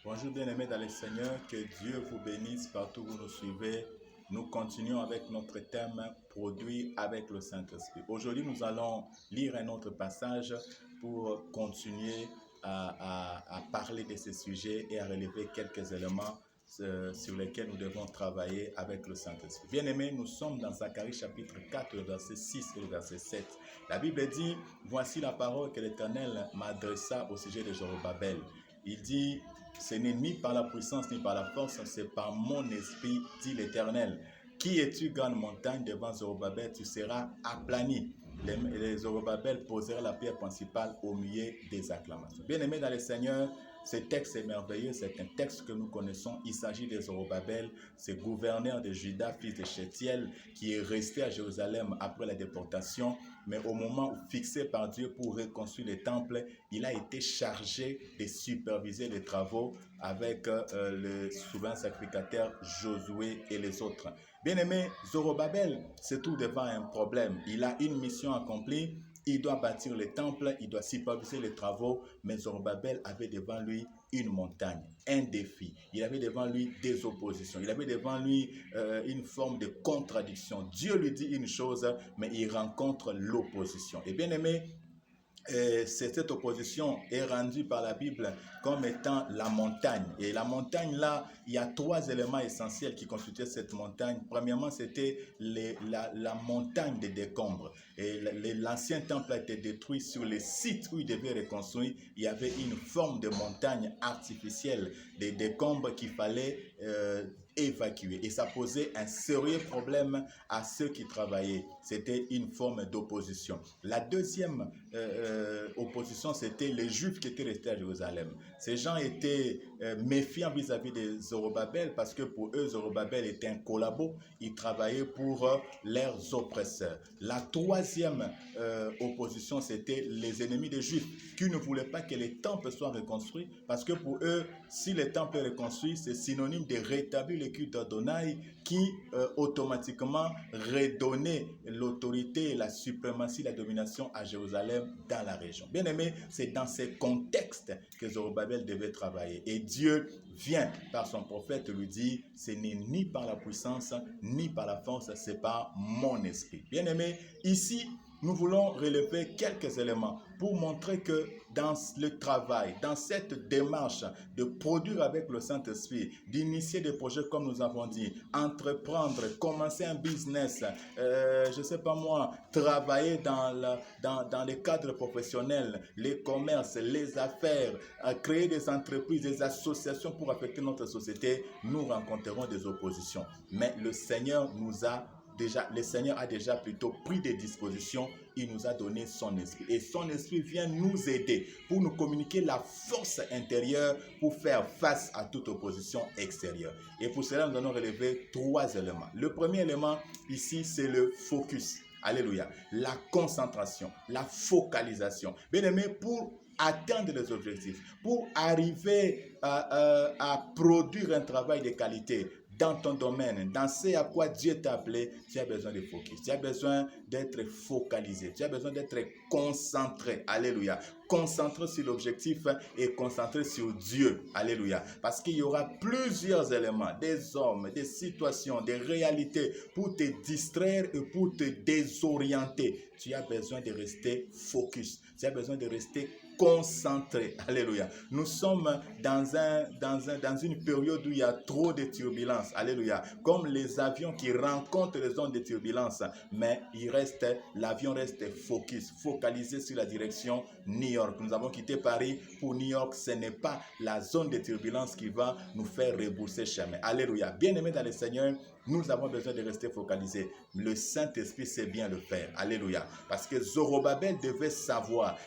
Bonjour bien-aimés dans le Seigneur, que Dieu vous bénisse partout où vous nous suivez. Nous continuons avec notre thème « Produit avec le Saint-Esprit ». Aujourd'hui, nous allons lire un autre passage pour continuer à parler de ces sujets et à relever quelques éléments sur lesquels nous devons travailler avec le Saint-Esprit. Bien-aimés, nous sommes dans Zacharie chapitre 4, le verset 6 et le verset 7. La Bible dit « Voici la parole que l'Éternel m'adressa au sujet de Zorobabel. » Il dit « Ce n'est ni par la puissance ni par la force, c'est par mon esprit, dit l'Éternel. Qui es-tu, grande montagne, devant Zorobabel, tu seras aplani. » Les Zorobabel posèrent la pierre principale au milieu des acclamations. Bien-aimés dans le Seigneur, ce texte est merveilleux, c'est un texte que nous connaissons. Il s'agit de Zorobabel, ce gouverneur de Juda, fils de Shealtiel, qui est resté à Jérusalem après la déportation. Mais au moment fixé par Dieu pour reconstruire le temple, il a été chargé de superviser les travaux avec le souverain sacrificateur Josué et les autres. Bien-aimé, Zorobabel se trouve devant un problème. Il a une mission accomplie. Il doit bâtir le temple, il doit superviser les travaux, mais Zorobabel avait devant lui une montagne, un défi. Il avait devant lui des oppositions. Il avait devant lui une forme de contradiction. Dieu lui dit une chose, mais il rencontre l'opposition. Et bien aimé, cette opposition est rendue par la Bible comme étant la montagne. Et la montagne, là, il y a trois éléments essentiels qui constituaient cette montagne. Premièrement, c'était la montagne des décombres. Et l'ancien temple a été détruit sur les sites où il devait reconstruire. Il y avait une forme de montagne artificielle, des décombres qu'il fallait évacuer. Et ça posait un sérieux problème à ceux qui travaillaient. C'était une forme d'opposition. La deuxième opposition, c'était les Juifs qui étaient restés à Jérusalem. Ces gens étaient méfiants vis-à-vis de Zorobabel parce que pour eux, Zorobabel était un collabo. Ils travaillaient pour leurs oppresseurs. La troisième opposition, c'était les ennemis des Juifs qui ne voulaient pas que les temples soient reconstruits parce que pour eux, si les temples sont reconstruits, c'est synonyme de rétablir le culte d'Adonai qui automatiquement redonnait l'autorité et la suprématie, la domination à Jérusalem dans la région. Bien aimé, c'est dans ces contextes que Zorobabel devait travailler. Et Dieu vient par son prophète lui dire, ce n'est ni par la puissance, ni par la force, c'est par mon esprit. Bien aimé, ici, nous voulons relever quelques éléments pour montrer que dans le travail, dans cette démarche de produire avec le Saint-Esprit, d'initier des projets comme nous avons dit, entreprendre, commencer un business, je ne sais pas moi, travailler dans les cadres professionnels, les commerces, les affaires, créer des entreprises, des associations pour affecter notre société, nous rencontrerons des oppositions. Mais le Seigneur a déjà plutôt pris des dispositions. Il nous a donné son esprit. Et son esprit vient nous aider pour nous communiquer la force intérieure pour faire face à toute opposition extérieure. Et pour cela, nous allons relever trois éléments. Le premier élément ici, c'est le focus. Alléluia. La concentration, la focalisation. Bien aimé, pour atteindre les objectifs, pour arriver à produire un travail de qualité, dans ton domaine, dans ce à quoi Dieu t'a appelé, tu as besoin de focus. Tu as besoin d'être focalisé. Tu as besoin d'être concentré. Alléluia. Concentré sur l'objectif et concentré sur Dieu. Alléluia. Parce qu'il y aura plusieurs éléments, des hommes, des situations, des réalités pour te distraire et pour te désorienter. Tu as besoin de rester focus. Tu as besoin de rester concentré. Alléluia. Nous sommes dans une période où il y a trop de turbulences. Alléluia. Comme les avions qui rencontrent les zones de turbulence, mais l'avion reste focalisé sur la direction New York. Nous avons quitté Paris pour New York. Ce n'est pas la zone de turbulence qui va nous faire rebourser chemin. Alléluia. Bien-aimés dans le Seigneur, nous avons besoin de rester focalisés. Le Saint-Esprit sait bien le faire. Alléluia. Parce que Zorobabel devait savoir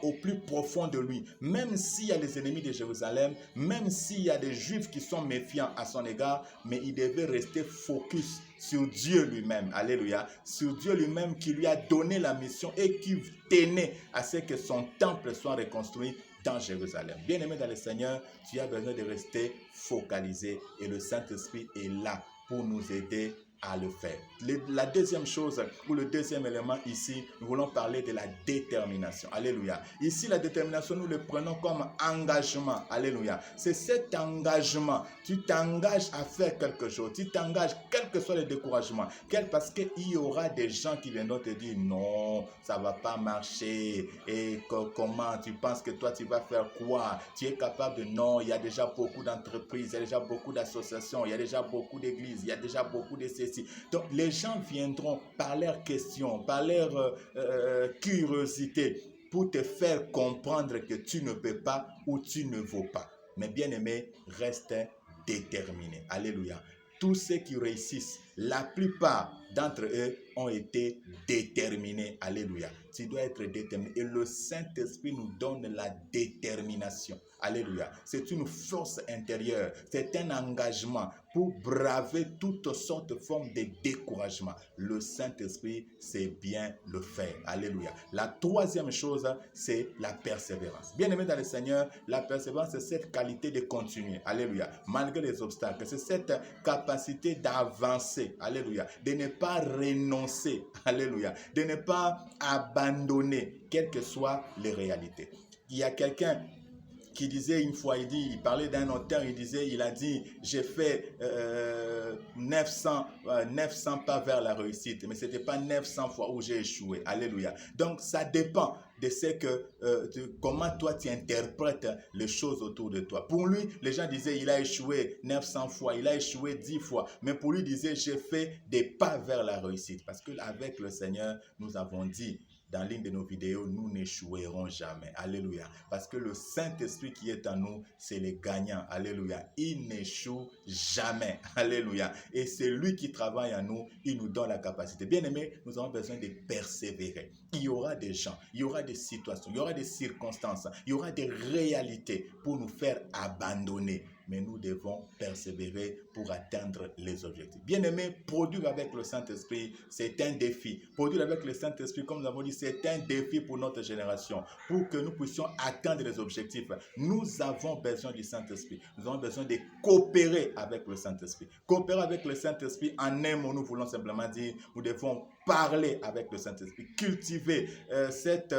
au plus profond de lui, même s'il y a des ennemis de Jérusalem, même s'il y a des Juifs qui sont méfiants à son égard, mais il devait rester focus sur Dieu lui-même. Alléluia. Sur Dieu lui-même qui lui a donné la mission et qui tenait à ce que son temple soit reconstruit dans Jérusalem. Bien-aimé dans le Seigneur, tu as besoin de rester focalisé et le Saint-Esprit est là pour nous aider à le faire. La deuxième chose, ou le deuxième élément ici, nous voulons parler de la détermination. Alléluia. Ici, la détermination, nous le prenons comme engagement. Alléluia. C'est cet engagement. Tu t'engages à faire quelque chose. Tu t'engages, quel que soit le découragement. Parce qu'il y aura des gens qui viendront te dire, non, ça ne va pas marcher. Et comment tu penses que toi, tu vas faire quoi? Tu es capable de non, il y a déjà beaucoup d'entreprises, il y a déjà beaucoup d'associations, il y a déjà beaucoup d'églises, il y a déjà beaucoup de ceci. Donc, les gens viendront par leurs questions, par leur curiosité pour te faire comprendre que tu ne peux pas ou tu ne vaux pas. Mais bien aimé, reste déterminé. Alléluia. Tous ceux qui réussissent, la plupart d'entre eux ont été déterminés. Alléluia. Tu dois être déterminé. Et le Saint-Esprit nous donne la détermination. Alléluia. C'est une force intérieure. C'est un engagement pour braver toutes sortes de formes de découragement. Le Saint-Esprit sait bien le faire. Alléluia. La troisième chose, c'est la persévérance. Bien-aimé dans le Seigneur, la persévérance, c'est cette qualité de continuer. Alléluia. Malgré les obstacles, c'est cette capacité d'avancer. Alléluia. De ne pas renoncer. Alléluia. De ne pas abandonner, quelles que soient les réalités. Il y a quelqu'un qui disait une fois, il parlait d'un auteur, il a dit, j'ai fait 900 pas vers la réussite, mais ce n'était pas 900 fois où j'ai échoué. Alléluia. Donc, ça dépend de ce que, comment toi tu interprètes les choses autour de toi. Pour lui, les gens disaient, il a échoué 900 fois, il a échoué 10 fois, mais pour lui, il disait, j'ai fait des pas vers la réussite. Parce qu'avec le Seigneur, nous avons dit, dans l'une de nos vidéos, nous n'échouerons jamais. Alléluia. Parce que le Saint-Esprit qui est en nous, c'est le gagnant. Alléluia. Il n'échoue jamais. Alléluia. Et c'est lui qui travaille en nous. Il nous donne la capacité. Bien aimé, nous avons besoin de persévérer. Il y aura des gens, il y aura des situations, il y aura des circonstances, il y aura des réalités pour nous faire abandonner. Mais nous devons persévérer pour atteindre les objectifs. Bien-aimés, produire avec le Saint-Esprit, c'est un défi. Produire avec le Saint-Esprit, comme nous avons dit, c'est un défi pour notre génération, pour que nous puissions atteindre les objectifs. Nous avons besoin du Saint-Esprit. Nous avons besoin de coopérer avec le Saint-Esprit. Coopérer avec le Saint-Esprit, en un mot, nous voulons simplement dire, nous devons parler avec le Saint-Esprit, cultiver cette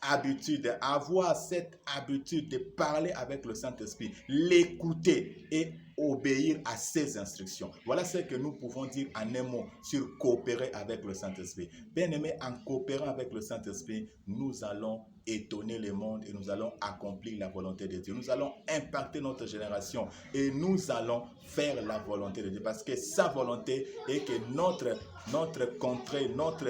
habitude, avoir cette habitude de parler avec le Saint-Esprit, l'écouter et obéir à ses instructions. Voilà ce que nous pouvons dire en un mot sur coopérer avec le Saint-Esprit. Bien aimé, en coopérant avec le Saint-Esprit, nous allons étonner le monde et nous allons accomplir la volonté de Dieu. Nous allons impacter notre génération et nous allons faire la volonté de Dieu parce que sa volonté est que notre contrée, notre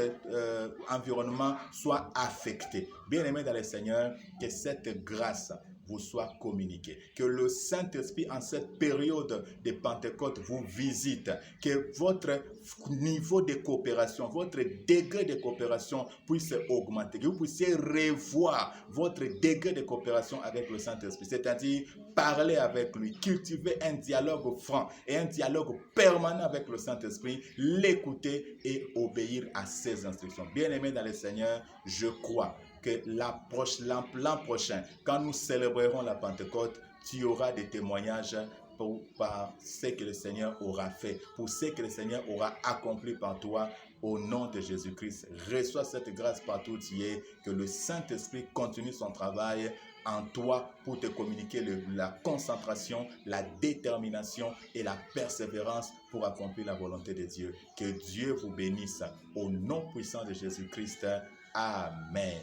environnement soit affecté. Bien aimé dans le Seigneur, que cette grâce vous soit communiqué. Que le Saint-Esprit en cette période de Pentecôte vous visite. Que votre niveau de coopération, votre degré de coopération puisse augmenter. Que vous puissiez revoir votre degré de coopération avec le Saint-Esprit. C'est-à-dire parler avec lui, cultiver un dialogue franc et un dialogue permanent avec le Saint-Esprit, l'écouter et obéir à ses instructions. Bien-aimés dans le Seigneur, je crois que l'an prochain, quand nous célébrerons la Pentecôte, tu auras des témoignages par ce que le Seigneur aura fait, pour ce que le Seigneur aura accompli par toi. Au nom de Jésus-Christ, reçois cette grâce partout où tu es, que le Saint-Esprit continue son travail en toi pour te communiquer la concentration, la détermination et la persévérance pour accomplir la volonté de Dieu. Que Dieu vous bénisse au nom puissant de Jésus-Christ. Amen.